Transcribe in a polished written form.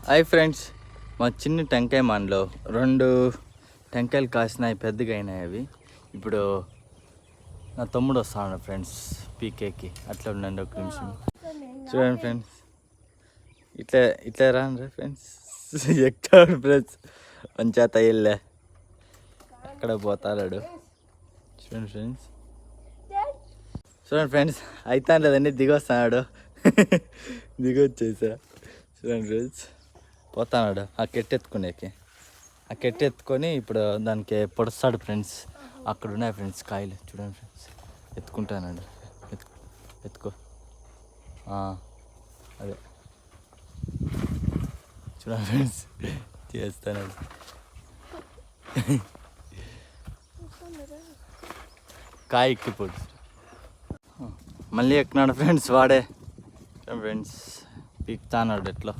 Hi friends, మా చిన్న టెంకాయ మాన్లో 2 టెంకాయలు కాసినాయి, పెద్దగా అయినాయి అవి. ఇప్పుడు నా తమ్ముడు వస్తాడు ఫ్రెండ్స్ పీకేకి. అట్లా ఉండండి ఒక నిమిషం. చూడండి ఫ్రెండ్స్, ఇట్లా రాండి ఫ్రెండ్స్. ఎక్కాడు ఫ్రెండ్స్, పంచాయత్ అయ్యలే అక్కడ పోతాడు. చూడండి ఫ్రెండ్స్, అయితే లేదండి, దిగొస్తున్నాడు. దిగొచ్చేసా. చూడండి ఫ్రెండ్స్, పోతాడు ఆ కెట్టెత్తుకునేకి. ఆ కెట్టెత్తుకొని ఇప్పుడు దానికి పొడుస్తాడు ఫ్రెండ్స్. అక్కడ ఉన్నాయి ఫ్రెండ్స్ కాయలు. చూడండి ఫ్రెండ్స్, ఎత్తుకుంటానండి. ఎత్తుకో అదే చూడండి ఫ్రెండ్స్, చేస్తానండి. కాయ ఎక్కిపోడు. మళ్ళీ ఎక్కినాడు ఫ్రెండ్స్ వాడే. ఫ్రెండ్స్ పీక్తాన్నాడు ఎట్లా.